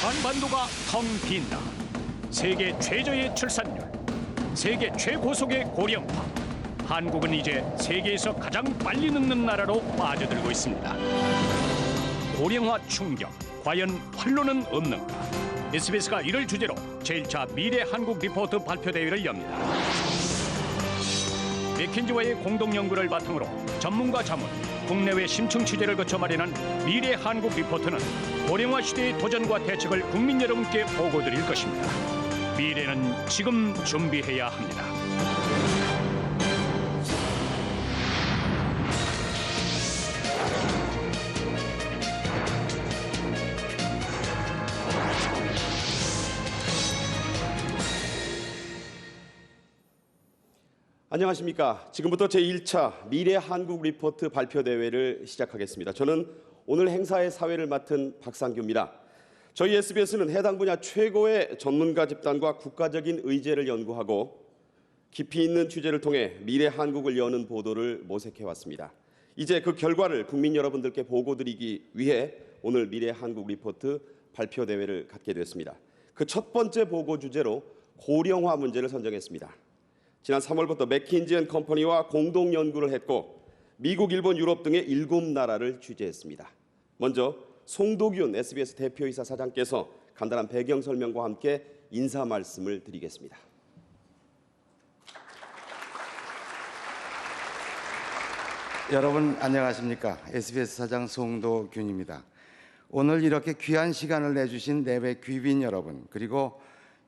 한반도가 텅 빈다. 세계 최저의 출산율, 세계 최고속의 고령화. 한국은 이제 세계에서 가장 빨리 늙는 나라로 빠져들고 있습니다. 고령화 충격, 과연 활로는 없는가? SBS가 이를 주제로 제1차 미래 한국 리포트 발표 대회를 엽니다. 맥킨지와의 공동 연구를 바탕으로 전문가 자문, 국내외 심층 취재를 거쳐 마련한 미래 한국 리포트는 고령화 시대의 도전과 대책을 국민 여러분께 보고드릴 것입니다. 미래는 지금 준비해야 합니다. 안녕하십니까. 지금부터 제1차 미래 한국 리포트 발표 대회를 시작하겠습니다. 저는 오늘 행사의 사회를 맡은 박상규입니다. 저희 SBS는 해당 분야 최고의 전문가 집단과 국가적인 의제를 연구하고 깊이 있는 취재를 통해 미래 한국을 여는 보도를 모색해 왔습니다. 이제 그 결과를 국민 여러분들께 보고드리기 위해 오늘 미래 한국 리포트 발표 대회를 갖게 되었습니다. 그 첫 번째 보고 주제로 고령화 문제를 선정했습니다. 지난 3월부터 맥킨지&컴퍼니와 공동 연구를 했고 미국, 일본, 유럽 등의 7나라를 취재했습니다. 먼저 송도균 SBS 대표이사 사장께서 간단한 배경 설명과 함께 인사 말씀을 드리겠습니다. 여러분 안녕하십니까? SBS 사장 송도균입니다. 오늘 이렇게 귀한 시간을 내주신 내외 귀빈 여러분, 그리고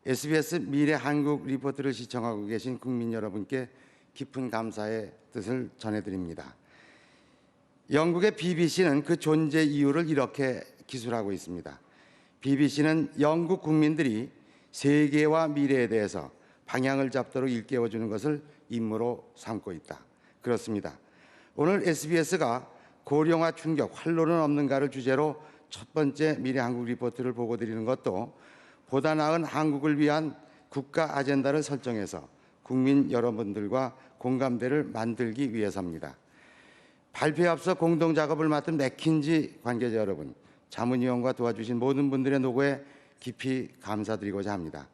SBS 미래 한국 리포트를 시청하고 계신 국민 여러분께 깊은 감사의 뜻을 전해드립니다. 영국의 BBC는 그 존재 이유를 이렇게 기술하고 있습니다. BBC는 영국 국민들이 세계와 미래에 대해서 방향을 잡도록 일깨워주는 것을 임무로 삼고 있다. 그렇습니다. 오늘 SBS가 고령화 충격, 활로는 없는가를 주제로 첫 번째 미래 한국 리포트를 보고드리는 것도 보다 나은 한국을 위한 국가 아젠다를 설정해서 국민 여러분들과 공감대를 만들기 위해서입니다. 발표에 앞서 공동 작업을 맡은 맥킨지 관계자 여러분, 자문위원과 도와주신 모든 분들의 노고에 깊이 감사드리고자 합니다.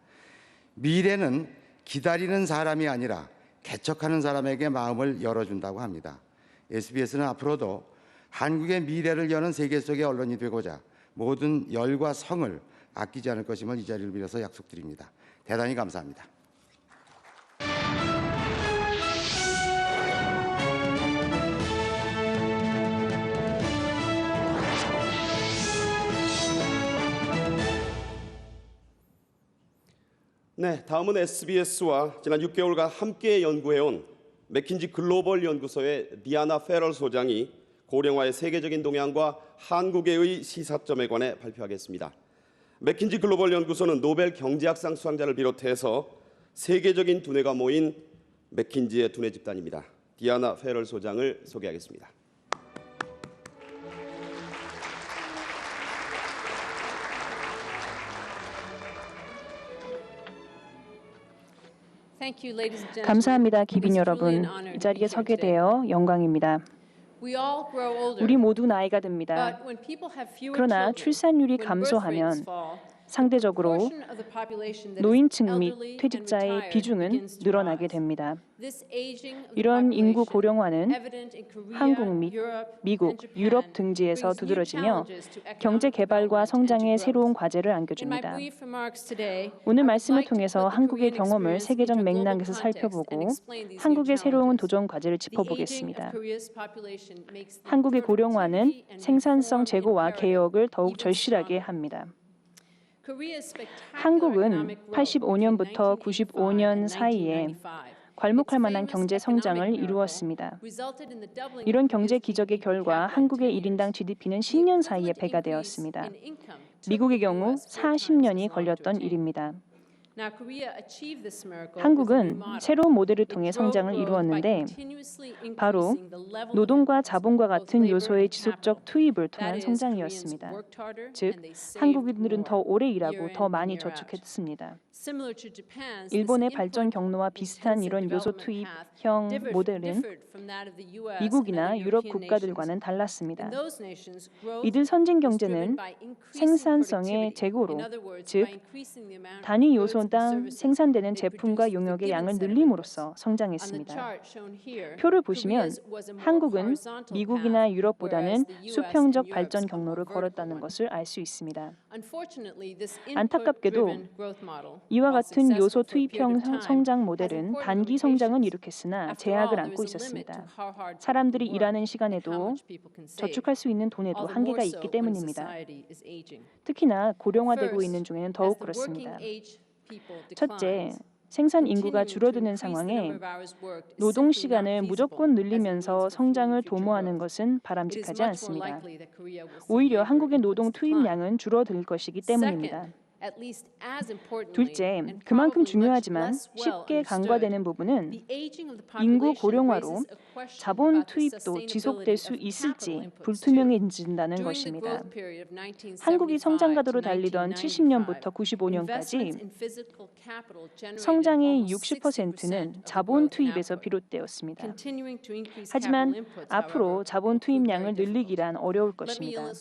미래는 기다리는 사람이 아니라 개척하는 사람에게 마음을 열어준다고 합니다. SBS는 앞으로도 한국의 미래를 여는 세계 속의 언론이 되고자 모든 열과 성을 아끼지 않을 것임을 이 자리를 빌어서 약속드립니다. 대단히 감사합니다. 네, 다음은 SBS와 지난 6개월간 함께 연구해온 맥킨지 글로벌 연구소의 디아나 페럴 소장이 고령화의 세계적인 동향과 한국의 시사점에 관해 발표하겠습니다. 맥킨지 글로벌 연구소는 노벨 경제학상 수상자를 비롯해서 세계적인 두뇌가 모인 맥킨지의 두뇌 집단입니다. 디아나 페럴 소장을 소개하겠습니다. 감사합니다, 귀빈 여러분. 이 자리에 서게 되어 영광입니다. 우리 모두 나이가 듭니다. 그러나 출산율이 감소하면 상대적으로 노인층 및 퇴직자의 비중은 늘어나게 됩니다. 이런 인구 고령화는 한국 및 미국, 유럽 등지에서 두드러지며 경제 개발과 성장의 새로운 과제를 안겨줍니다. 오늘 말씀을 통해서 한국의 경험을 세계적 맥락에서 살펴보고 한국의 새로운 도전 과제를 짚어보겠습니다. 한국의 고령화는 생산성 제고와 개혁을 더욱 절실하게 합니다. 한국은 85년부터 95년 사이에 괄목할 만한 경제 성장을 이루었습니다. 이런 경제 기적의 결과 한국의 1인당 GDP는 10년 사이에 배가 되었습니다. 미국의 경우 40년이 걸렸던 일입니다. 한국은 새로운 모델을 통해 성장을 이루었는데 바로 노동과 자본과 같은 요소의 지속적 투입을 통한 성장이었습니다. 즉, 한국인들은 더 오래 일하고 더 많이 저축했습니다. 일본의 발전 경로와 비슷한 이런 요소 투입형 모델은 미국이나 유럽 국가들과는 달랐습니다. 이들 선진 경제는 생산성의 재고로, 즉 단위 요소당 생산되는 제품과 용역의 양을 늘림으로써 성장했습니다. 표를 보시면 한국은 미국이나 유럽보다는 수평적 발전 경로를 걸었다는 것을 알 수 있습니다. 안타깝게도 이와 같은 요소 투입형 성장 모델은 단기 성장은 이룩했으나 제약을 안고 있었습니다. 사람들이 일하는 시간에도 저축할 수 있는 돈에도 한계가 있기 때문입니다. 특히나 고령화되고 있는 중에는 더욱 그렇습니다. 첫째, 생산 인구가 줄어드는 상황에 노동 시간을 무조건 늘리면서 성장을 도모하는 것은 바람직하지 않습니다. 오히려 한국의 노동 투입량은 줄어들 것이기 때문입니다. 둘째, 그만큼 중요하지만 쉽게 간과되는 부분은 인구 고령화로 자본 투입도 지속될 수 있을지 불투명해진다는 것입니다. 한국이 성장 가도로 달리던 70년부터 95년까지 성장의 60%는 자본 투입에서 비롯되었습니다. 하지만 앞으로 자본 투입량을 늘리기란 어려울 것입니다.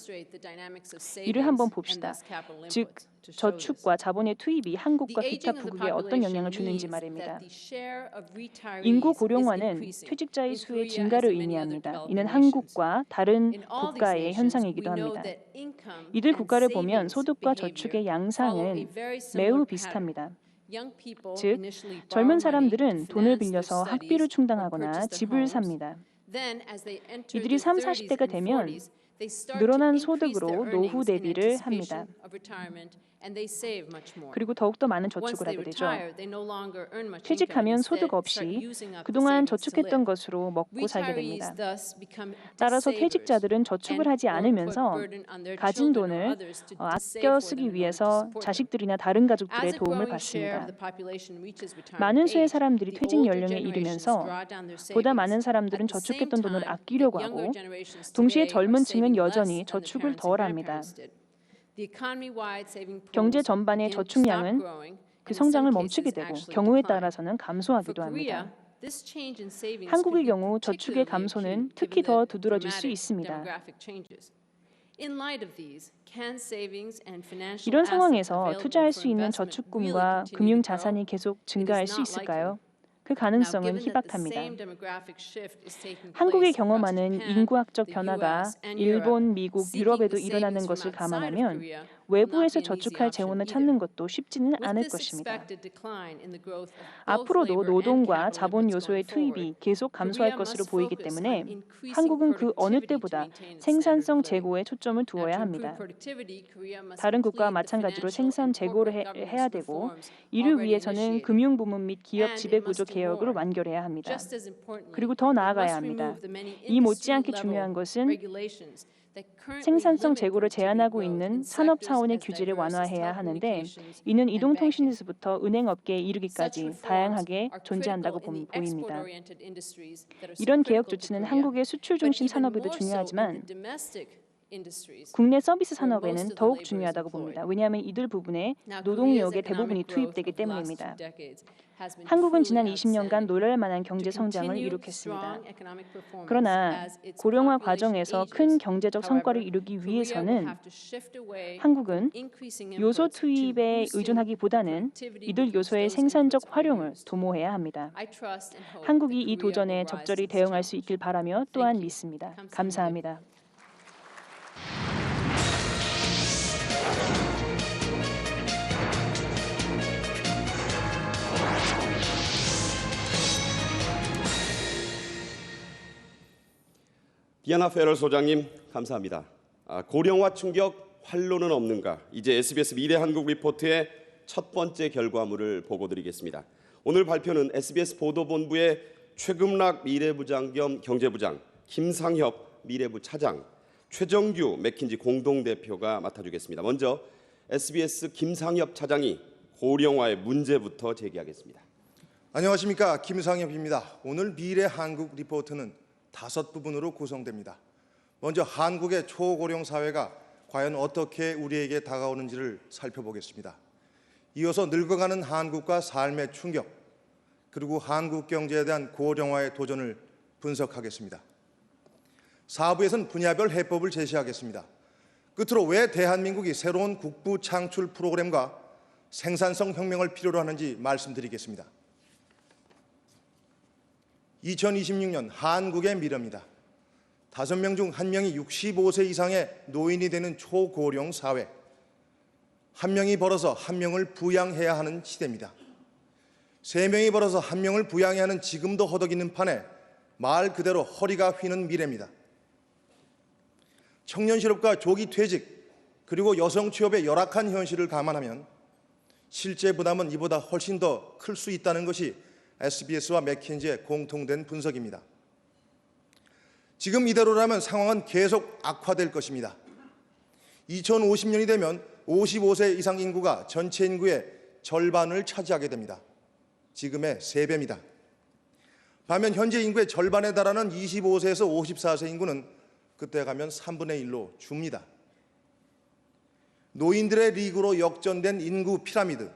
이를 한번 봅시다. 즉, 저축과 자본의 투입이 한국과 기타 부국에 어떤 영향을 주는지 말입니다. 인구 고령화는 퇴직자의 수의 증가를 의미합니다. 이는 한국과 다른 국가의 현상이기도 합니다. 이들 국가를 보면 소득과 저축의 양상은 매우 비슷합니다. 즉, 젊은 사람들은 돈을 빌려서 학비를 충당하거나 집을 삽니다. 이들이 30, 40대가 되면 늘어난 소득으로 노후 대비를 합니다. 그리고 더욱더 많은 저축을 하게 되죠. 퇴직하면 소득 없이 그동안 저축했던 것으로 먹고 살게 됩니다. 따라서 퇴직자들은 저축을 하지 않으면서 가진 돈을 아껴 쓰기 위해서 자식들이나 다른 가족들의 도움을 받습니다. 많은 수의 사람들이 퇴직 연령에 이르면서 보다 많은 사람들은 저축했던 돈을 아끼려고 하고 동시에 젊은 층은 여전히 저축을 덜 합니다. 경제 전반의 저축량은 그 성장을 멈추게 되고 경우에 따라서는 감소하기도 합니다. 한국의 경우 저축의 감소는 특히 더 두드러질 수 있습니다. 이런 상황에서 투자할 수 있는 저축금과 금융 자산이 계속 증가할 수 있을까요? 그 가능성은 희박합니다. 한국이 경험하는 인구학적 변화가 일본, 미국, 유럽에도 일어나는 것을 감안하면 외부에서 저축할 재원을 찾는 것도 쉽지는 않을 것입니다. 앞으로도 노동과 자본 요소의 투입이 계속 감소할 것으로 보이기 때문에 한국은 그 어느 때보다 생산성 제고에 초점을 두어야 합니다. 다른 국가와 마찬가지로 생산 제고를 해야 되고 이를 위해서는 금융 부문 및 기업 지배구조 개혁을 완결해야 합니다. 그리고 더 나아가야 합니다. 이 못지않게 중요한 것은 생산성 재고를 제한하고 있는 산업 차원의 규제를 완화해야 하는데 이는 이동통신에서부터 은행업계에 이르기까지 다양하게 존재한다고 보입니다. 이런 개혁 조치는 한국의 수출 중심 산업에도 중요하지만 국내 서비스 산업에는 더욱 중요하다고 봅니다. 왜냐하면 이들 부분에 노동력의 대부분이 투입되기 때문입니다. 한국은 지난 20년간 놀랄 만한 경제 성장을 이룩했습니다. 그러나 고령화 과정에서 큰 경제적 성과를 이루기 위해서는 한국은 요소 투입에 의존하기보다는 이들 요소의 생산적 활용을 도모해야 합니다. 한국이 이 도전에 적절히 대응할 수 있길 바라며 또한 믿습니다. 감사합니다. 디아나 페럴 소장님 감사합니다. 고령화 충격 활로는 없는가? 이제 SBS 미래 한국 리포트의 첫 번째 결과물을 보고드리겠습니다. 오늘 발표는 SBS 보도본부의 최금락 미래부장 겸 경제부장, 김상협 미래부 차장, 최정규 맥킨지 공동대표가 맡아주겠습니다. 먼저 SBS 김상협 차장이 고령화의 문제부터 제기하겠습니다. 안녕하십니까, 김상엽입니다. 오늘 미래 한국 리포트는 5부분으로 구성됩니다. 먼저 한국의 초고령 사회가 과연 어떻게 우리에게 다가오는지를 살펴보겠습니다. 이어서 늙어가는 한국과 삶의 충격, 그리고 한국 경제에 대한 고령화의 도전을 분석하겠습니다. 4부에서는 분야별 해법을 제시하겠습니다. 끝으로 왜 대한민국이 새로운 국부 창출 프로그램과 생산성 혁명을 필요로 하는지 말씀드리겠습니다. 2026년 한국의 미래입니다. 5명 중 1명이 65세 이상의 노인이 되는 초고령 사회. 1명이 벌어서 1명을 부양해야 하는 시대입니다. 3명이 벌어서 1명을 부양해야 하는 지금도 허덕이는 판에 말 그대로 허리가 휘는 미래입니다. 청년 실업과 조기 퇴직, 그리고 여성 취업의 열악한 현실을 감안하면 실제 부담은 이보다 훨씬 더 클 수 있다는 것이 SBS와 맥킨지의 공통된 분석입니다. 지금 이대로라면 상황은 계속 악화될 것입니다. 2050년이 되면 55세 이상 인구가 전체 인구의 절반을 차지하게 됩니다. 지금의 3배입니다. 반면 현재 인구의 절반에 달하는 25세에서 54세 인구는 그때 가면 3분의 1로 줍니다. 노인들의 리그로 역전된 인구 피라미드,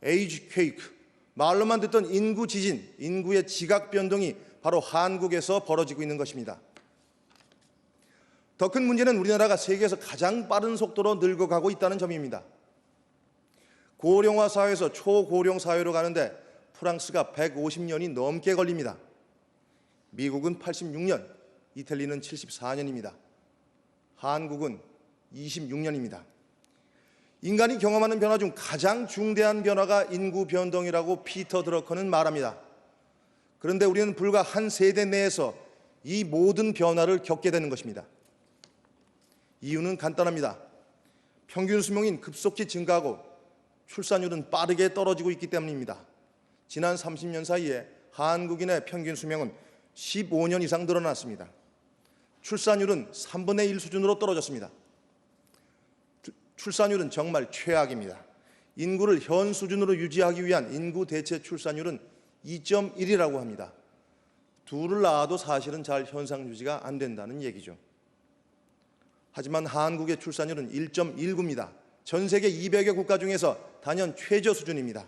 에이지 퀘이크, 말로만 듣던 인구 지진, 인구의 지각 변동이 바로 한국에서 벌어지고 있는 것입니다. 더 큰 문제는 우리나라가 세계에서 가장 빠른 속도로 늙어가고 있다는 점입니다. 고령화 사회에서 초고령 사회로 가는데 프랑스가 150년이 넘게 걸립니다. 미국은 86년, 이탈리아는 74년입니다. 한국은 26년입니다. 인간이 경험하는 변화 중 가장 중대한 변화가 인구 변동이라고 피터 드러커는 말합니다. 그런데 우리는 불과 한 세대 내에서 이 모든 변화를 겪게 되는 것입니다. 이유는 간단합니다. 평균 수명이 급속히 증가하고 출산율은 빠르게 떨어지고 있기 때문입니다. 지난 30년 사이에 한국인의 평균 수명은 15년 이상 늘어났습니다. 출산율은 3분의 1 수준으로 떨어졌습니다. 출산율은 정말 최악입니다. 인구를 현 수준으로 유지하기 위한 인구 대체 출산율은 2.1이라고 합니다. 둘을 낳아도 사실은 잘 현상 유지가 안 된다는 얘기죠. 하지만 한국의 출산율은 1.19입니다. 전 세계 200여 국가 중에서 단연 최저 수준입니다.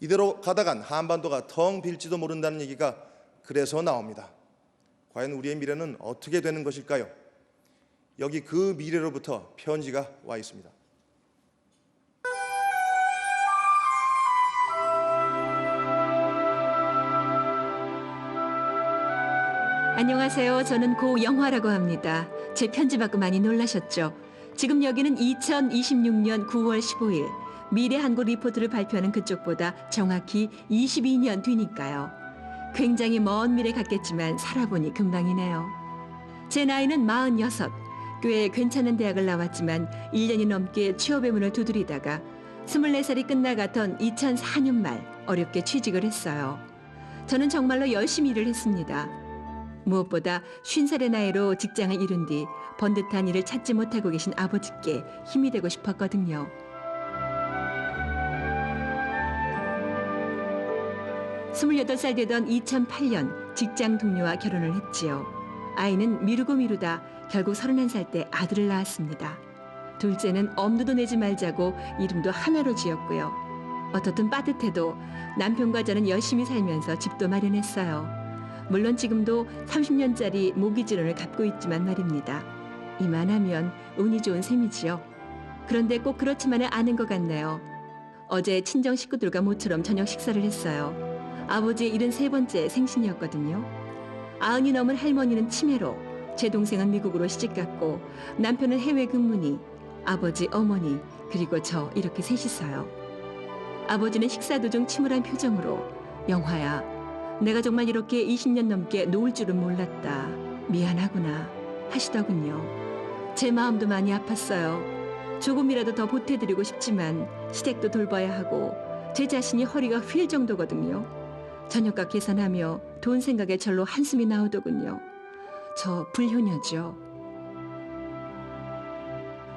이대로 가다간 한반도가 텅 빌지도 모른다는 얘기가 그래서 나옵니다. 과연 우리의 미래는 어떻게 되는 것일까요? 여기 그 미래로부터 편지가 와 있습니다. 안녕하세요. 저는 고영화라고 합니다. 제 편지 받고 많이 놀라셨죠? 지금 여기는 2026년 9월 15일 미래 한국 리포트를 발표하는 그쪽보다 정확히 22년 뒤니까요. 굉장히 먼 미래 같겠지만 살아보니 금방이네요. 제 나이는 46. 꽤 괜찮은 대학을 나왔지만 1년이 넘게 취업의 문을 두드리다가 24살이 끝나가던 2004년 말 어렵게 취직을 했어요. 저는 정말로 열심히 일을 했습니다. 무엇보다 50살의 나이로 직장을 이룬 뒤 번듯한 일을 찾지 못하고 계신 아버지께 힘이 되고 싶었거든요. 스물여덟 살 되던 2008년 직장 동료와 결혼을 했지요. 아이는 미루다 결국 31살 때 아들을 낳았습니다. 둘째는 엄두도 내지 말자고 이름도 하나로 지었고요. 어떻든 빠듯해도 남편과 저는 열심히 살면서 집도 마련했어요. 물론 지금도 30년짜리 모기지론을 갚고 있지만 말입니다. 이만하면 운이 좋은 셈이지요. 그런데 꼭 그렇지만은 않은 것 같네요. 어제 친정 식구들과 모처럼 저녁 식사를 했어요. 아버지의 73번째 생신이었거든요. 90이 넘은 할머니는 치매로, 제 동생은 미국으로 시집갔고 남편은 해외 근무니, 아버지, 어머니, 그리고 저 이렇게 셋이서요. 아버지는 식사 도중 침울한 표정으로 영화야, 내가 정말 이렇게 20년 넘게 놓을 줄은 몰랐다. 미안하구나 하시더군요. 제 마음도 많이 아팠어요. 조금이라도 더 보태드리고 싶지만 시댁도 돌봐야 하고 제 자신이 허리가 휠 정도거든요. 저녁값 계산하며 돈 생각에 절로 한숨이 나오더군요. 저 불효녀죠.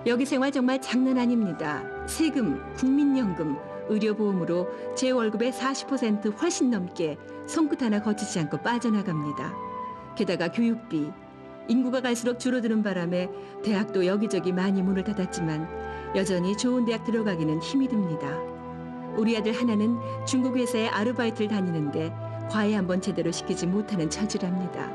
여기 생활 정말 장난 아닙니다. 세금, 국민연금, 의료보험으로 제 월급의 40% 훨씬 넘게 손끝 하나 거치지 않고 빠져나갑니다. 게다가 교육비, 인구가 갈수록 줄어드는 바람에 대학도 여기저기 많이 문을 닫았지만 여전히 좋은 대학 들어가기는 힘이 듭니다. 우리 아들 하나는 중국 회사에 아르바이트를 다니는데 과외 한번 제대로 시키지 못하는 처지랍니다.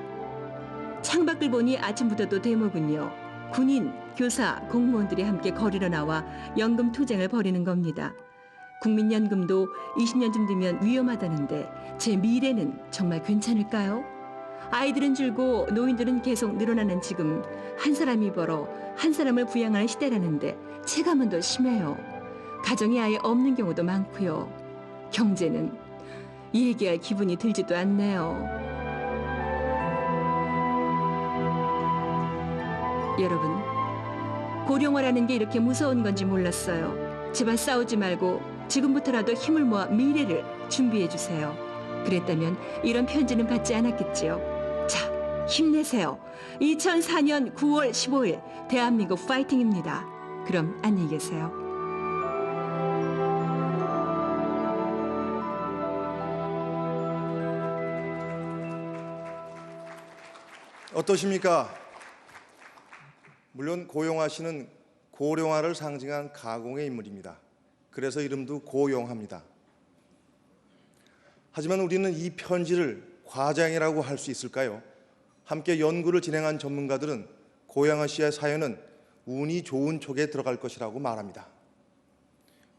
창밖을 보니 아침부터도 대목은요. 군인, 교사, 공무원들이 함께 거리로 나와 연금 투쟁을 벌이는 겁니다. 국민연금도 20년쯤 뒤면 위험하다는데 제 미래는 정말 괜찮을까요? 아이들은 줄고 노인들은 계속 늘어나는 지금 한 사람이 벌어 한 사람을 부양하는 시대라는데 체감은 더 심해요. 가정이 아예 없는 경우도 많고요. 경제는 얘기할 기분이 들지도 않네요. 여러분, 고령화라는 게 이렇게 무서운 건지 몰랐어요. 제발 싸우지 말고 지금부터라도 힘을 모아 미래를 준비해 주세요. 그랬다면 이런 편지는 받지 않았겠지요. 자, 힘내세요. 2004년 9월 15일 대한민국 파이팅입니다. 그럼 안녕히 계세요. 어떠십니까? 물론 고용화 씨는 고령화를 상징한 가공의 인물입니다. 그래서 이름도 고용화입니다. 하지만 우리는 이 편지를 과장이라고 할 수 있을까요? 함께 연구를 진행한 전문가들은 고용화 씨의 사연은 운이 좋은 쪽에 들어갈 것이라고 말합니다.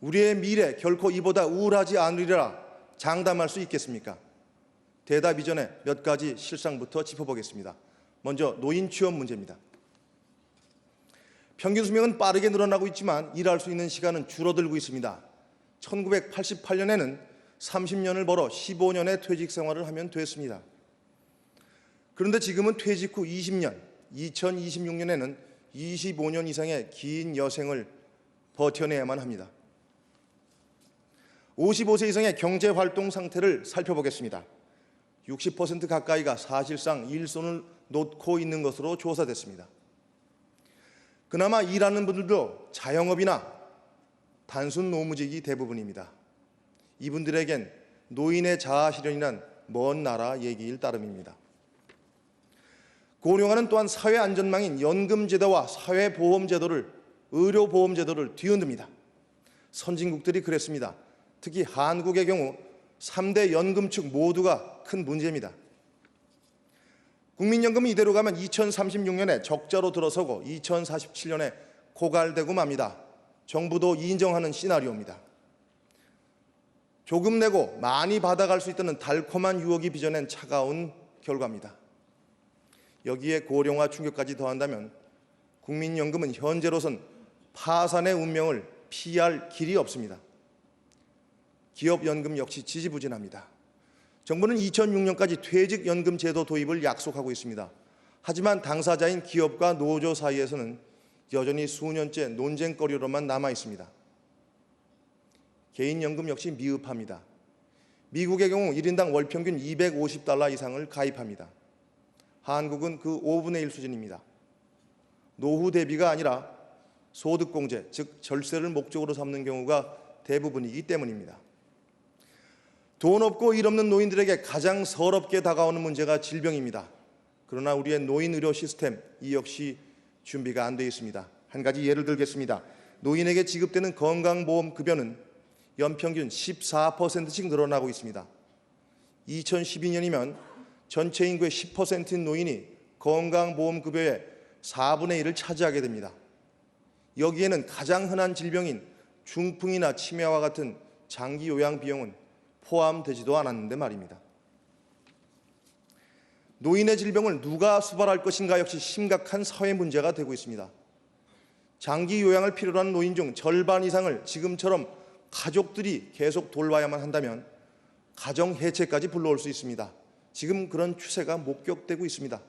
우리의 미래 결코 이보다 우울하지 않으리라 장담할 수 있겠습니까? 대답 이전에 몇 가지 실상부터 짚어보겠습니다. 먼저 노인 취업 문제입니다. 평균 수명은 빠르게 늘어나고 있지만 일할 수 있는 시간은 줄어들고 있습니다. 1988년에는 30년을 벌어 15년의 퇴직 생활을 하면 됐습니다. 그런데 지금은 퇴직 후 20년, 2026년에는 25년 이상의 긴 여생을 버텨내야만 합니다. 55세 이상의 경제활동 상태를 살펴보겠습니다. 60% 가까이가 사실상 일손을 놓고 있는 것으로 조사됐습니다. 그나마 일하는 분들도 자영업이나 단순 노무직이 대부분입니다. 이분들에겐 노인의 자아실현이란 먼 나라 얘기일 따름입니다. 고령화는 또한 사회안전망인 연금제도와 사회보험제도를, 의료보험제도를 뒤흔듭니다. 선진국들이 그랬습니다. 특히 한국의 경우 3대 연금 측 모두가 큰 문제입니다. 국민연금은 이대로 가면 2036년에 적자로 들어서고 2047년에 고갈되고 맙니다. 정부도 인정하는 시나리오입니다. 조금 내고 많이 받아갈 수 있다는 달콤한 유혹이 빚어낸 차가운 결과입니다. 여기에 고령화 충격까지 더한다면 국민연금은 현재로선 파산의 운명을 피할 길이 없습니다. 기업연금 역시 지지부진합니다. 정부는 2006년까지 퇴직연금 제도 도입을 약속하고 있습니다. 하지만 당사자인 기업과 노조 사이에서는 여전히 수년째 논쟁거리로만 남아 있습니다. 개인연금 역시 미흡합니다. 미국의 경우 1인당 월 평균 $250 이상을 가입합니다. 한국은 그 5분의 1 수준입니다. 노후 대비가 아니라 소득공제, 즉 절세를 목적으로 삼는 경우가 대부분이기 때문입니다. 돈 없고 일 없는 노인들에게 가장 서럽게 다가오는 문제가 질병입니다. 그러나 우리의 노인 의료 시스템, 이 역시 준비가 안 되어 있습니다. 한 가지 예를 들겠습니다. 노인에게 지급되는 건강보험 급여는 연평균 14%씩 늘어나고 있습니다. 2012년이면 전체 인구의 10%인 노인이 건강보험 급여의 4분의 1을 차지하게 됩니다. 여기에는 가장 흔한 질병인 중풍이나 치매와 같은 장기 요양 비용은 포함되지도 않았는데 말입니다. 노인의 질병을 누가 수발할 것인가 역시 심각한 사회 문제가 되고 있습니다. 장기 요양을 필요로 하는 노인 중 절반 이상을 지금처럼 가족들이 계속 돌봐야만 한다면 가정 해체까지 불러올 수 있습니다. 지금 그런 추세가 목격되고 있습니다.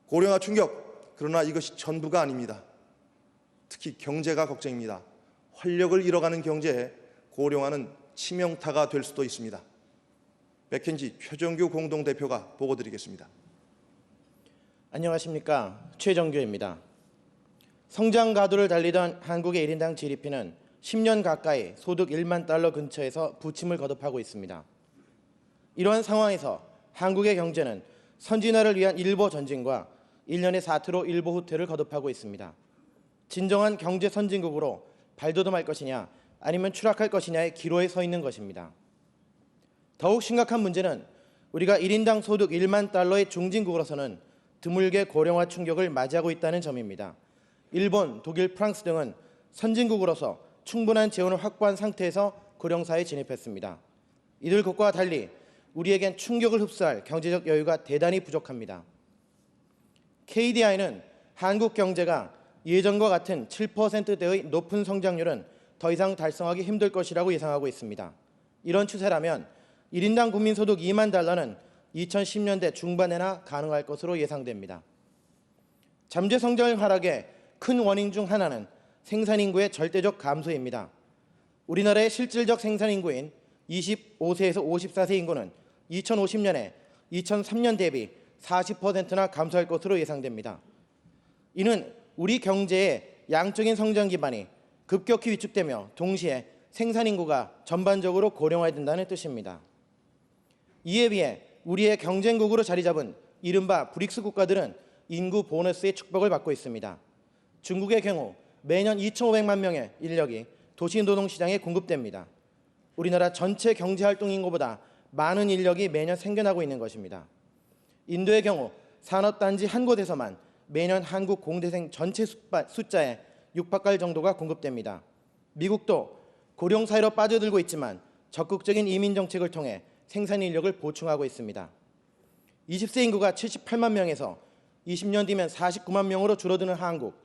고령화 충격, 그러나 이것이 전부가 아닙니다. 특히 경제가 걱정입니다. 활력을 잃어가는 경제에 고령화는 치명타가 될 수도 있습니다. 맥켄지 최정규 공동대표가 보고드리겠습니다. 안녕하십니까, 최정규입니다. 성장 가도를 달리던 한국의 1인당 GDP는 10년 가까이 소득 1만 달러 근처에서 부침을 거듭하고 있습니다. 이러한 상황에서 한국의 경제는 선진화를 위한 일보 전진과 일련의 사태로 일보 후퇴를 거듭하고 있습니다. 진정한 경제 선진국으로 발돋움할 것이냐 아니면 추락할 것이냐의 기로에 서 있는 것입니다. 더욱 심각한 문제는 우리가 1인당 소득 1만 달러의 중진국으로서는 드물게 고령화 충격을 맞이하고 있다는 점입니다. 일본, 독일, 프랑스 등은 선진국으로서 충분한 재원을 확보한 상태에서 고령사에 진입했습니다. 이들 것과 달리 우리에겐 충격을 흡수할 경제적 여유가 대단히 부족합니다. KDI는 한국 경제가 예전과 같은 7%대의 높은 성장률은 더 이상 달성하기 힘들 것이라고 예상하고 있습니다. 이런 추세라면 1인당 국민소득 2만 달러는 2010년대 중반에나 가능할 것으로 예상됩니다. 잠재성장 하락의 큰 원인 중 하나는 생산인구의 절대적 감소입니다. 우리나라의 실질적 생산인구인 25세에서 54세 인구는 2050년에 2003년 대비 40%나 감소할 것으로 예상됩니다. 이는 우리 경제의 양적인 성장 기반이 급격히 위축되며 동시에 생산인구가 전반적으로 고령화된다는 뜻입니다. 이에 비해 우리의 경쟁국으로 자리 잡은 이른바 브릭스 국가들은 인구 보너스의 축복을 받고 있습니다. 중국의 경우 매년 2,500만 명의 인력이 도시노동시장에 공급됩니다. 우리나라 전체 경제활동 인구보다 많은 인력이 매년 생겨나고 있는 것입니다. 인도의 경우 산업단지 한 곳에서만 매년 한국 공대생 전체 숫자의 6박할 정도가 공급됩니다. 미국도 고령 사회로 빠져들고 있지만 적극적인 이민 정책을 통해 생산 인력을 보충하고 있습니다. 20세 인구가 78만 명에서 20년 뒤면 49만 명으로 줄어드는 한국,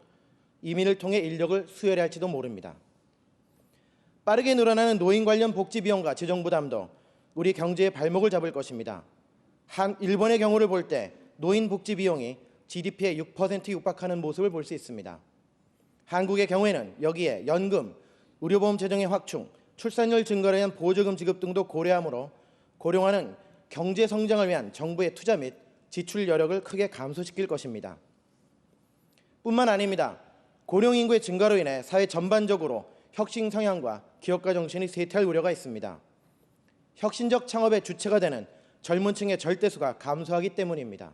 이민을 통해 인력을 수혈해야 할지도 모릅니다. 빠르게 늘어나는 노인 관련 복지 비용과 재정 부담도 우리 경제의 발목을 잡을 것입니다. 일본의 경우를 볼 때 노인 복지 비용이 GDP의 6% 육박하는 모습을 볼 수 있습니다. 한국의 경우에는 여기에 연금, 의료보험 재정의 확충, 출산율 증가를 위한 보조금 지급 등도 고려하므로 고령화는 경제 성장을 위한 정부의 투자 및 지출 여력을 크게 감소시킬 것입니다. 뿐만 아닙니다. 고령 인구의 증가로 인해 사회 전반적으로 혁신 성향과 기업가 정신이 쇠퇴할 우려가 있습니다. 혁신적 창업의 주체가 되는 젊은 층의 절대수가 감소하기 때문입니다.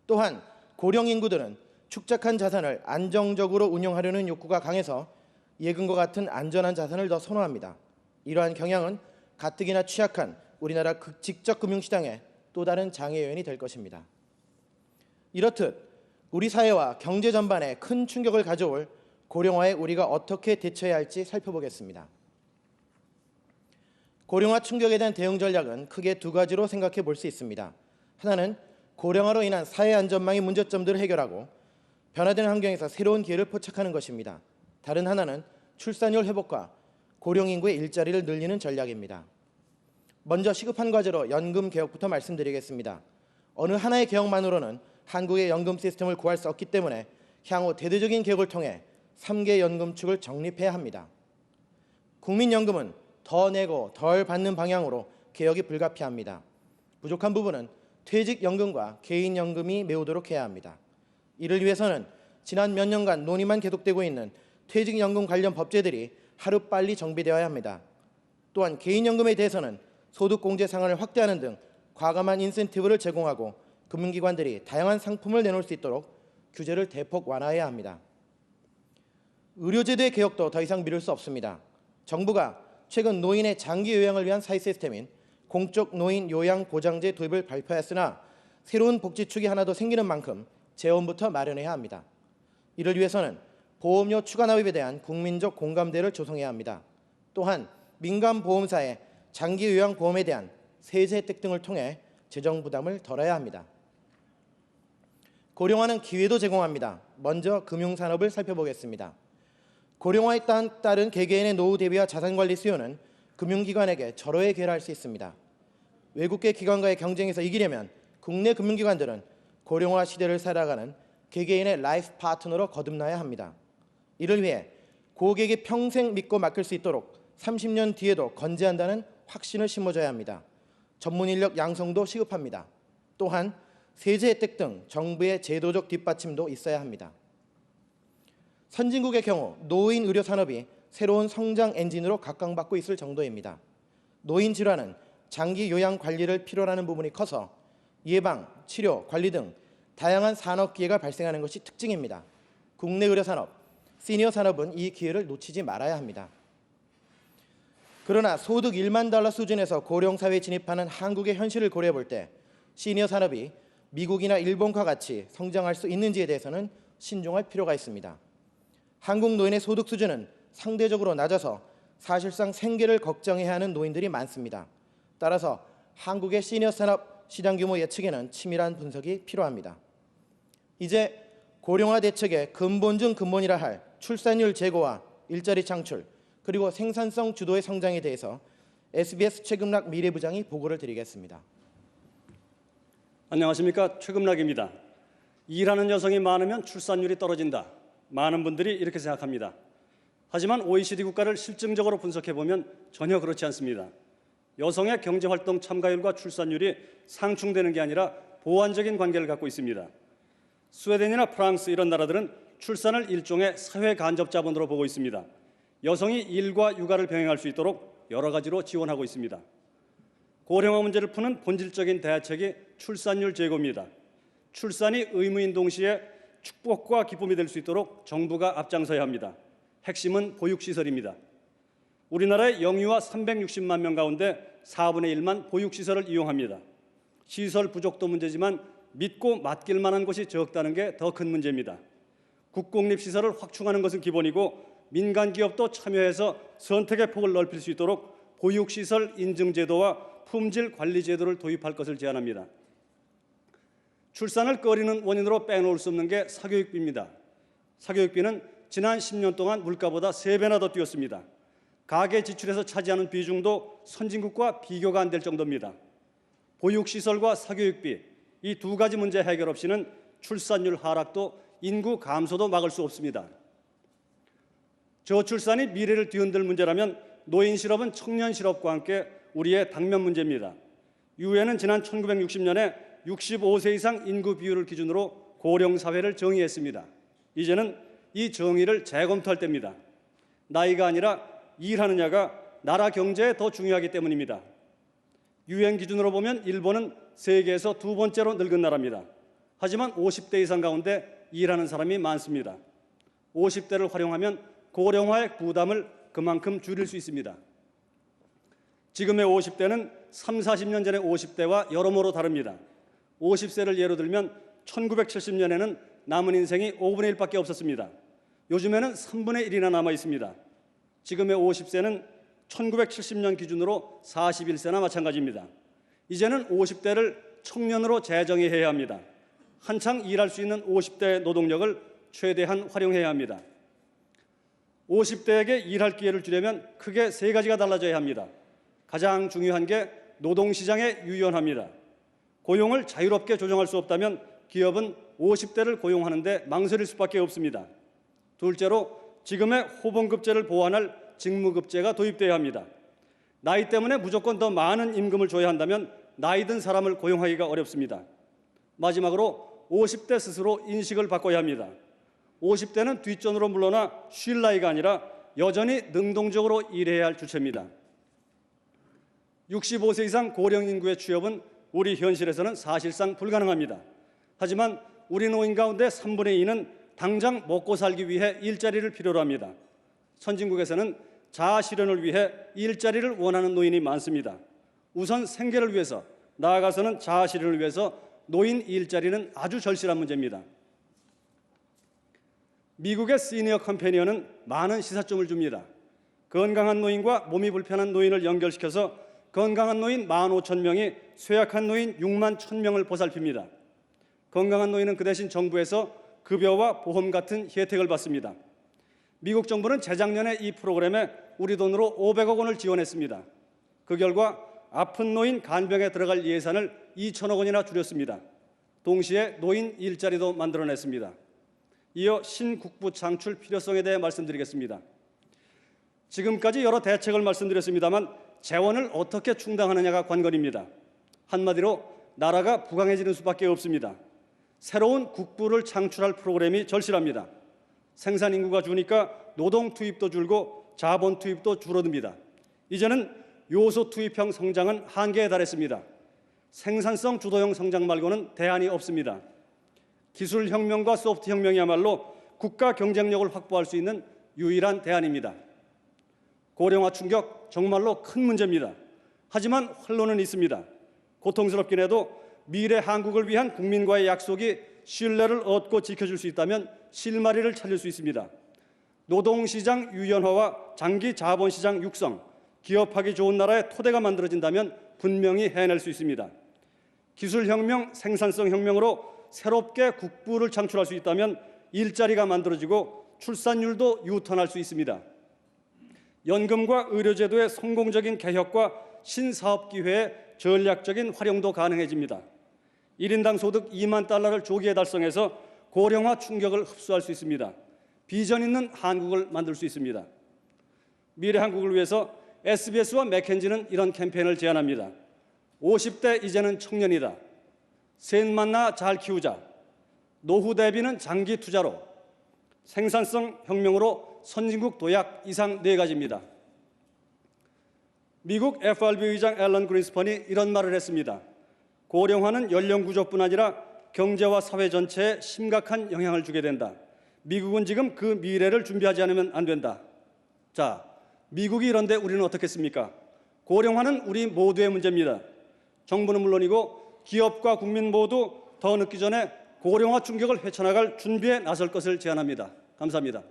또한 고령 인구들은 축적한 자산을 안정적으로 운용하려는 욕구가 강해서 예금과 같은 안전한 자산을 더 선호합니다. 이러한 경향은 가뜩이나 취약한 우리나라 직접 금융시장의 또 다른 장애 요인이 될 것입니다. 이렇듯 우리 사회와 경제 전반에 큰 충격을 가져올 고령화에 우리가 어떻게 대처해야 할지 살펴보겠습니다. 고령화 충격에 대한 대응 전략은 크게 두 가지로 생각해 볼 수 있습니다. 하나는 고령화로 인한 사회 안전망의 문제점들을 해결하고 변화되는 환경에서 새로운 기회를 포착하는 것입니다. 다른 하나는 출산율 회복과 고령 인구의 일자리를 늘리는 전략입니다. 먼저 시급한 과제로 연금 개혁부터 말씀드리겠습니다. 어느 하나의 개혁만으로는 한국의 연금 시스템을 구할 수 없기 때문에 향후 대대적인 개혁을 통해 3개 연금축을 정립해야 합니다. 국민연금은 더 내고 덜 받는 방향으로 개혁이 불가피합니다. 부족한 부분은 퇴직연금과 개인연금이 메우도록 해야 합니다. 이를 위해서는 지난 몇 년간 논의만 계속되고 있는 퇴직연금 관련 법제들이 하루빨리 정비되어야 합니다. 또한 개인연금에 대해서는 소득공제 상한을 확대하는 등 과감한 인센티브를 제공하고 금융기관들이 다양한 상품을 내놓을 수 있도록 규제를 대폭 완화해야 합니다. 의료제도의 개혁도 더 이상 미룰 수 없습니다. 정부가 최근 노인의 장기 요양을 위한 사회 시스템인 공적 노인 요양 보장제 도입을 발표했으나 새로운 복지축이 하나 더 생기는 만큼 재원부터 마련해야 합니다. 이를 위해서는 보험료 추가 납입에 대한 국민적 공감대를 조성해야 합니다. 또한 민간 보험사의 장기 요양 보험에 대한 세제 혜택 등을 통해 재정 부담을 덜어야 합니다. 고령화는 기회도 제공합니다. 먼저 금융산업을 살펴보겠습니다. 고령화에 따른 개개인의 노후 대비와 자산관리 수요는 금융기관에게 절호의 기회를 할 수 있습니다. 외국계 기관과의 경쟁에서 이기려면 국내 금융기관들은 고령화 시대를 살아가는 개개인의 라이프 파트너로 거듭나야 합니다. 이를 위해 고객이 평생 믿고 맡길 수 있도록 30년 뒤에도 건재한다는 확신을 심어줘야 합니다. 전문 인력 양성도 시급합니다. 또한 세제 혜택 등 정부의 제도적 뒷받침도 있어야 합니다. 선진국의 경우 노인 의료 산업이 새로운 성장 엔진으로 각광받고 있을 정도입니다. 노인 질환은 장기 요양 관리를 필요로 하는 부분이 커서 예방, 치료, 관리 등 다양한 산업 기회가 발생하는 것이 특징입니다. 국내 의료 산업, 시니어 산업은 이 기회를 놓치지 말아야 합니다. 그러나 소득 1만 달러 수준에서 고령 사회에 진입하는 한국의 현실을 고려해 볼 때 시니어 산업이 미국이나 일본과 같이 성장할 수 있는지에 대해서는 신중할 필요가 있습니다. 한국 노인의 소득 수준은 상대적으로 낮아서 사실상 생계를 걱정해야 하는 노인들이 많습니다. 따라서 한국의 시니어 산업 시장 규모 예측에는 치밀한 분석이 필요합니다. 이제 고령화 대책의 근본 중 근본이라 할 출산율 제고와 일자리 창출, 그리고 생산성 주도의 성장에 대해서 SBS 최금락 미래부장이 보고를 드리겠습니다. 안녕하십니까, 최금락입니다. 일하는 여성이 많으면 출산율이 떨어진다. 많은 분들이 이렇게 생각합니다. 하지만 OECD 국가를 실증적으로 분석해보면 전혀 그렇지 않습니다. 여성의 경제활동 참가율과 출산율이 상충되는 게 아니라 보완적인 관계를 갖고 있습니다. 스웨덴이나 프랑스 이런 나라들은 출산을 일종의 사회 간접 자본으로 보고 있습니다. 여성이 일과 육아를 병행할 수 있도록 여러 가지로 지원하고 있습니다. 고령화 문제를 푸는 본질적인 대책이 출산율 제고입니다. 출산이 의무인 동시에 축복과 기쁨이 될 수 있도록 정부가 앞장서야 합니다. 핵심은 보육시설입니다. 우리나라의 영유아 360만 명 가운데 4분의 1만 보육시설을 이용합니다. 시설 부족도 문제지만 믿고 맡길 만한 곳이 적다는 게 더 큰 문제입니다. 국공립시설을 확충하는 것은 기본이고 민간 기업도 참여해서 선택의 폭을 넓힐 수 있도록 보육시설 인증제도와 품질 관리 제도를 도입할 것을 제안합니다. 출산을 꺼리는 원인으로 빼놓을 수 없는 게 사교육비입니다. 사교육비는 지난 10년 동안 물가보다 3배나 더 뛰었습니다. 가계 지출에서 차지하는 비중도 선진국과 비교가 안 될 정도입니다. 보육시설과 사교육비, 이 두 가지 문제 해결 없이는 출산율 하락도 인구 감소도 막을 수 없습니다. 저출산이 미래를 뒤흔들 문제라면 노인 실업은 청년 실업과 함께 우리의 당면 문제입니다. 유엔은 지난 1960년에 65세 이상 인구 비율을 기준으로 고령 사회를 정의했습니다. 이제는 이 정의를 재검토할 때입니다. 나이가 아니라 일하느냐가 나라 경제에 더 중요하기 때문입니다. 유엔 기준으로 보면 일본은 세계에서 두 번째로 늙은 나라입니다. 하지만 50대 이상 가운데 일하는 사람이 많습니다. 50대를 활용하면 고령화의 부담을 그만큼 줄일 수 있습니다. 지금의 50대는 3, 40년 전의 50대와 여러모로 다릅니다. 50세를 예로 들면 1970년에는 남은 인생이 5분의 1밖에 없었습니다. 요즘에는 3분의 1이나 남아 있습니다. 지금의 50세는 1970년 기준으로 41세나 마찬가지입니다. 이제는 50대를 청년으로 재정의해야 합니다. 한창 일할 수 있는 50대 노동력을 최대한 활용해야 합니다. 50대에게 일할 기회를 주려면 크게 3가지가 달라져야 합니다. 가장 중요한 게 노동시장의 유연합니다. 고용을 자유롭게 조정할 수 없다면 기업은 50대를 고용하는데 망설일 수밖에 없습니다. 둘째로 지금의 호봉급제를 보완할 직무급제가 도입돼야 합니다. 나이 때문에 무조건 더 많은 임금을 줘야 한다면 나이 든 사람을 고용하기가 어렵습니다. 마지막으로 50대 스스로 인식을 바꿔야 합니다. 50대는 뒷전으로 물러나 쉴 나이가 아니라 여전히 능동적으로 일해야 할 주체입니다. 65세 이상 고령 인구의 취업은 우리 현실에서는 사실상 불가능합니다. 하지만 우리 노인 가운데 3분의 2는 당장 먹고 살기 위해 일자리를 필요로 합니다. 선진국에서는 자아 실현을 위해 일자리를 원하는 노인이 많습니다. 우선 생계를 위해서, 나아가서는 자아 실현을 위해서 노인 일자리는 아주 절실한 문제입니다. 미국의 시니어 컴패니언은 많은 시사점을 줍니다. 건강한 노인과 몸이 불편한 노인을 연결시켜서 건강한 노인 15,000명이 쇠약한 노인 6만 1,000명을 보살핍니다. 건강한 노인은 그 대신 정부에서 급여와 보험 같은 혜택을 받습니다. 미국 정부는 재작년에 이 프로그램에 우리 돈으로 500억 원을 지원했습니다. 그 결과 아픈 노인 간병에 들어갈 예산을 2천억 원이나 줄였습니다. 동시에 노인 일자리도 만들어냈습니다. 이어 신국부 창출 필요성에 대해 말씀드리겠습니다. 지금까지 여러 대책을 말씀드렸습니다만 재원을 어떻게 충당하느냐가 관건입니다. 한마디로 나라가 부강해지는 수밖에 없습니다. 새로운 국부를 창출할 프로그램이 절실합니다. 생산 인구가 주니까 노동 투입도 줄고 자본 투입도 줄어듭니다. 이제는 요소 투입형 성장은 한계에 달했습니다. 생산성 주도형 성장 말고는 대안이 없습니다. 기술 혁명과 소프트 혁명이야말로 국가 경쟁력을 확보할 수 있는 유일한 대안입니다. 고령화 충격 정말로 큰 문제입니다. 하지만 활로는 있습니다. 고통스럽긴 해도 미래 한국을 위한 국민과의 약속이 신뢰를 얻고 지켜줄 수 있다면 실마리를 찾을 수 있습니다. 노동시장 유연화와 장기 자본시장 육성, 기업하기 좋은 나라의 토대가 만들어진다면 분명히 해낼 수 있습니다. 기술혁명, 생산성 혁명으로 새롭게 국부를 창출할 수 있다면 일자리가 만들어지고 출산율도 유턴할 수 있습니다. 연금과 의료제도의 성공적인 개혁과 신사업 기회의 전략적인 활용도 가능해집니다. 1인당 소득 2만 달러를 조기에 달성해서 고령화 충격을 흡수할 수 있습니다. 비전 있는 한국을 만들 수 있습니다. 미래 한국을 위해서 SBS와 맥켄지는 이런 캠페인을 제안합니다. 50대 이제는 청년이다. 셋 만나 잘 키우자. 노후 대비는 장기 투자로. 생산성 혁명으로 선진국 도약 이상 4가지입니다. 미국 FRB 의장 앨런 그린스펀이 이런 말을 했습니다. 고령화는 연령 구조뿐 아니라 경제와 사회 전체에 심각한 영향을 주게 된다. 미국은 지금 그 미래를 준비하지 않으면 안 된다. 자, 미국이 이런데 우리는 어떻겠습니까? 고령화는 우리 모두의 문제입니다. 정부는 물론이고 기업과 국민 모두 더 늦기 전에 고령화 충격을 헤쳐나갈 준비에 나설 것을 제안합니다. 감사합니다.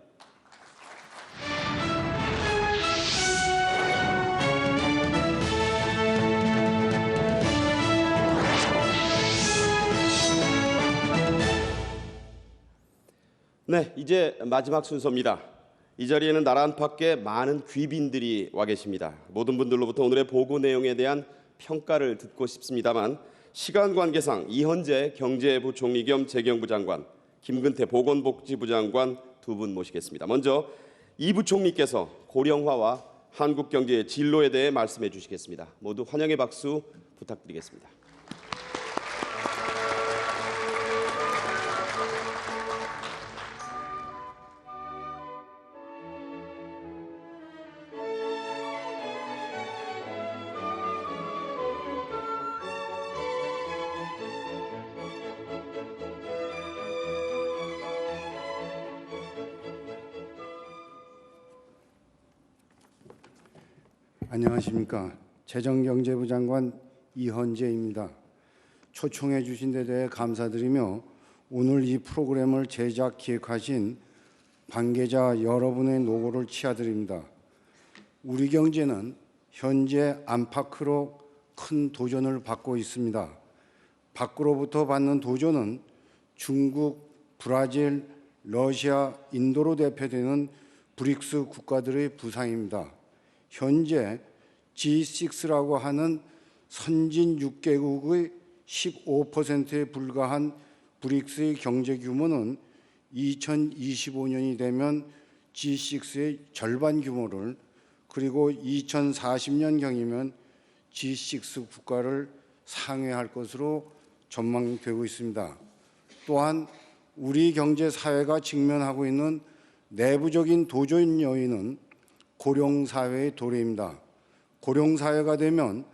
네, 이제 마지막 순서입니다. 이 자리에는 나라 안팎의 많은 귀빈들이 와 계십니다. 모든 분들로부터 오늘의 보고 내용에 대한 평가를 듣고 싶습니다만 시간 관계상 이현재 경제부총리 겸 재경부 장관, 김근태 보건복지부 장관 두 분 모시겠습니다. 먼저 이 부총리께서 고령화와 한국 경제의 진로에 대해 말씀해 주시겠습니다. 모두 환영의 박수 부탁드리겠습니다. 안녕하십니까. 재정경제부 장관 이헌재입니다. 초청해 주신 데 대해 감사드리며 오늘 이 프로그램을 제작 기획하신 관계자 여러분의 노고를 치하드립니다. 우리 경제는 현재 안팎으로 큰 도전을 받고 있습니다. 밖으로부터 받는 도전은 중국, 브라질, 러시아, 인도로 대표되는 브릭스 국가들의 부상입니다. 현재 G6라고 하는 선진 6개국의 15%에 불과한 브릭스의 경제 규모는 2025년이 되면 G6의 절반 규모를, 그리고 2040년경이면 G6 국가를 상회할 것으로 전망되고 있습니다. 또한 우리 경제 사회가 직면하고 있는 내부적인 도전 요인은 고령사회의 도래입니다. 고령사회가 되면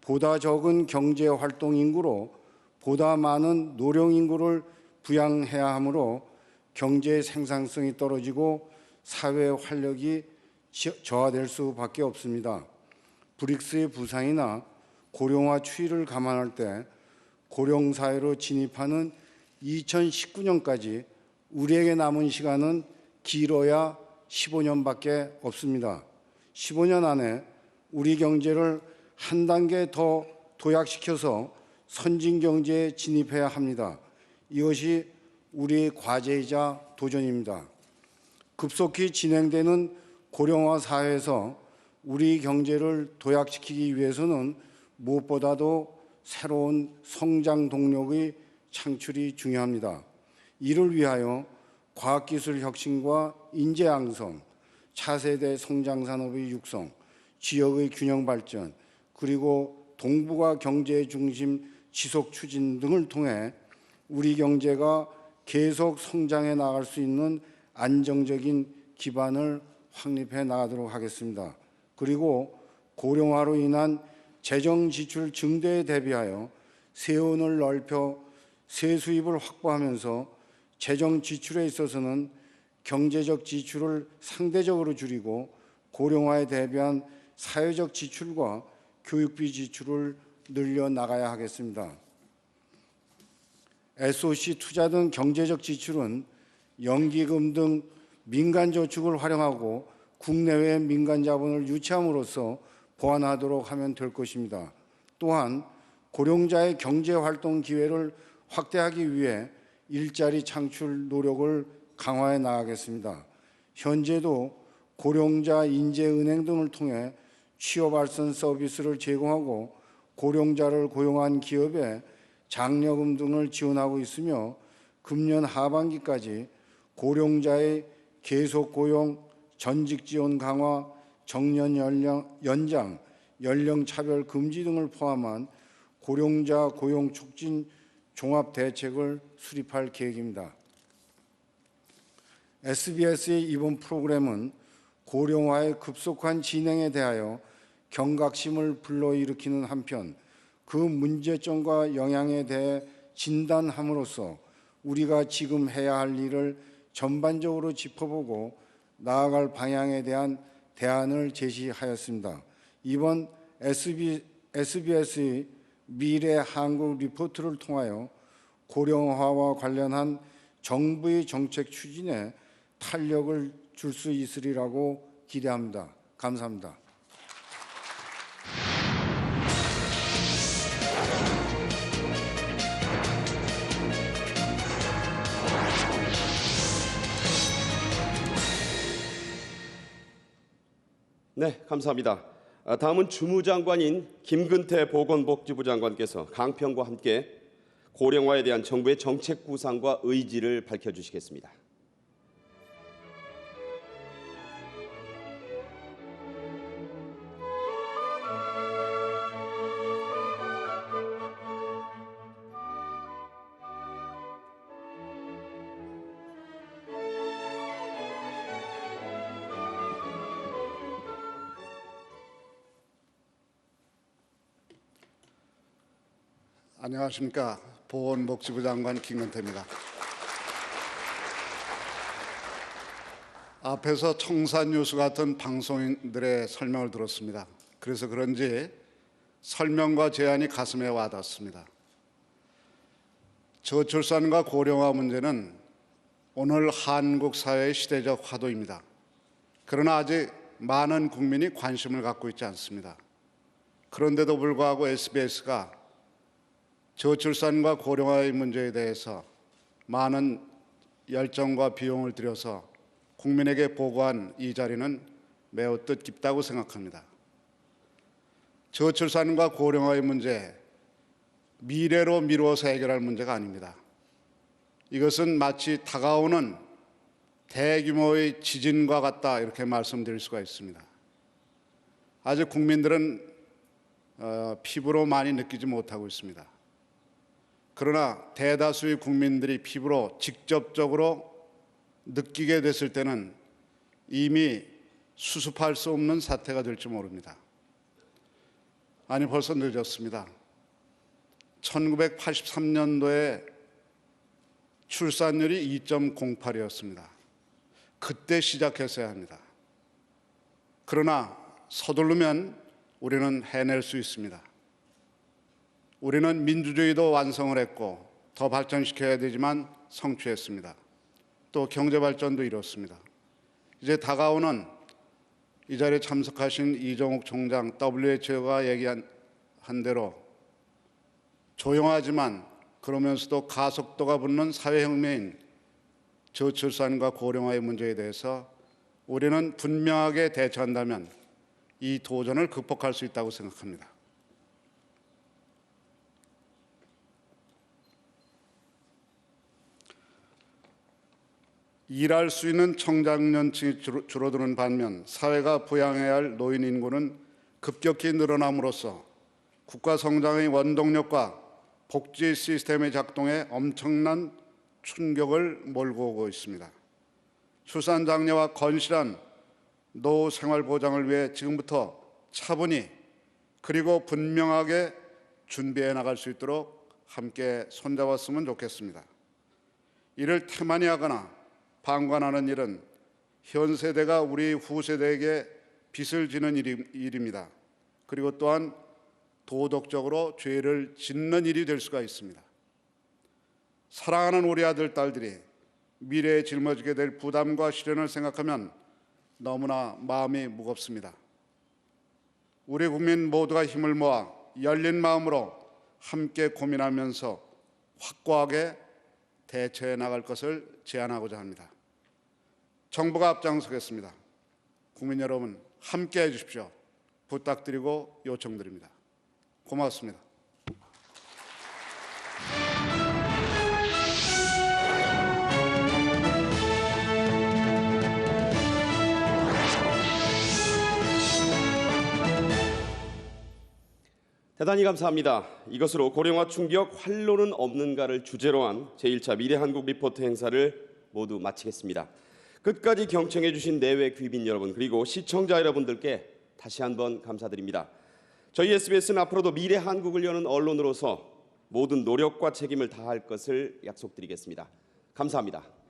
보다 적은 경제활동 인구로 보다 많은 노령인구를 부양해야 하므로 경제의 생산성이 떨어지고 사회 활력이 저하될 수밖에 없습니다. 브릭스의 부상이나 고령화 추이를 감안할 때 고령사회로 진입하는 2019년까지 우리에게 남은 시간은 길어야 15년밖에 없습니다. 15년 안에 우리 경제를 한 단계 더 도약시켜서 선진 경제에 진입해야 합니다. 이것이 우리의 과제이자 도전입니다. 급속히 진행되는 고령화 사회에서 우리 경제를 도약시키기 위해서는 무엇보다도 새로운 성장 동력의 창출이 중요합니다. 이를 위하여 과학기술 혁신과 인재 양성, 차세대 성장 산업의 육성, 지역의 균형 발전, 그리고 동북아 경제 중심 지속 추진 등을 통해 우리 경제가 계속 성장해 나갈 수 있는 안정적인 기반을 확립해 나가도록 하겠습니다. 그리고 고령화로 인한 재정 지출 증대에 대비하여 세원을 넓혀 세수입을 확보하면서 재정 지출에 있어서는 경제적 지출을 상대적으로 줄이고 고령화에 대비한 사회적 지출과 교육비 지출을 늘려 나가야 하겠습니다. SOC 투자 등 경제적 지출은 연기금 등 민간 저축을 활용하고 국내외 민간 자본을 유치함으로써 보완하도록 하면 될 것입니다. 또한 고령자의 경제 활동 기회를 확대하기 위해 일자리 창출 노력을 강화해 나가겠습니다. 현재도 고령자 인재은행 등을 통해 취업 알선 서비스를 제공하고 고령자를 고용한 기업에 장려금 등을 지원하고 있으며 금년 하반기까지 고령자의 계속 고용, 전직 지원 강화, 정년 연장, 연령 차별 금지 등을 포함한 고령자 고용 촉진 종합 대책을 수립할 계획입니다. SBS의 이번 프로그램은 고령화의 급속한 진행에 대하여 경각심을 불러일으키는 한편 그 문제점과 영향에 대해 진단함으로써 우리가 지금 해야 할 일을 전반적으로 짚어보고 나아갈 방향에 대한 대안을 제시하였습니다. 이번 SBS의 미래 한국 리포트를 통하여 고령화와 관련한 정부의 정책 추진에 탄력을 줄 수 있으리라고 기대합니다. 감사합니다. 네, 감사합니다. 다음은 주무장관인 김근태 보건복지부 장관께서 강평과 함께 고령화에 대한 정부의 정책 구상과 의지를 밝혀주시겠습니다. 안녕하십니까. 보건복지부 장관 김근태입니다. 앞에서 청산유수 같은 방송인들의 설명을 들었습니다. 그래서 그런지 설명과 제안이 가슴에 와닿습니다. 저출산과 고령화 문제는 오늘 한국 사회의 시대적 화두입니다. 그러나 아직 많은 국민이 관심을 갖고 있지 않습니다. 그런데도 불구하고 SBS가 저출산과 고령화의 문제에 대해서 많은 열정과 비용을 들여서 국민에게 보고한 이 자리는 매우 뜻깊다고 생각합니다. 저출산과 고령화의 문제, 미래로 미루어서 해결할 문제가 아닙니다. 이것은 마치 다가오는 대규모의 지진과 같다 이렇게 말씀드릴 수가 있습니다. 아직 국민들은 피부로 많이 느끼지 못하고 있습니다. 그러나 대다수의 국민들이 피부로 직접적으로 느끼게 됐을 때는 이미 수습할 수 없는 사태가 될지 모릅니다. 아니, 벌써 늦었습니다. 1983년도에 출산율이 2.08이었습니다. 그때 시작했어야 합니다. 그러나 서두르면 우리는 해낼 수 있습니다. 우리는 민주주의도 완성을 했고 더 발전시켜야 되지만 성취했습니다. 또 경제발전도 이뤘습니다. 이제 다가오는 이 자리에 참석하신 이종욱 총장, WHO가 얘기한 대로 조용하지만 그러면서도 가속도가 붙는 사회혁명인 저출산과 고령화의 문제에 대해서 우리는 분명하게 대처한다면 이 도전을 극복할 수 있다고 생각합니다. 일할 수 있는 청장년층이 줄어드는 반면 사회가 부양해야 할 노인 인구는 급격히 늘어남으로써 국가 성장의 원동력과 복지 시스템의 작동에 엄청난 충격을 몰고 오고 있습니다. 출산 장려와 건실한 노후 생활 보장을 위해 지금부터 차분히 그리고 분명하게 준비해 나갈 수 있도록 함께 손잡았으면 좋겠습니다. 이를 태만히하거나 방관하는 일은 현 세대가 우리 후세대에게 빚을 지는 일입니다. 그리고 또한 도덕적으로 죄를 짓는 일이 될 수가 있습니다. 사랑하는 우리 아들, 딸들이 미래에 짊어지게 될 부담과 시련을 생각하면 너무나 마음이 무겁습니다. 우리 국민 모두가 힘을 모아 열린 마음으로 함께 고민하면서 확고하게 대처해 나갈 것을 제안하고자 합니다. 정부가 앞장서겠습니다. 국민 여러분 함께해 주십시오. 부탁드리고 요청드립니다. 고맙습니다. 대단히 감사합니다. 이것으로 고령화 충격 활로는 없는가를 주제로 한 제1차 미래한국 리포트 행사를 모두 마치겠습니다. 끝까지 경청해 주신 내외 귀빈 여러분 그리고 시청자 여러분들께 다시 한번 감사드립니다. 저희 SBS는 앞으로도 미래 한국을 여는 언론으로서 모든 노력과 책임을 다할 것을 약속드리겠습니다. 감사합니다.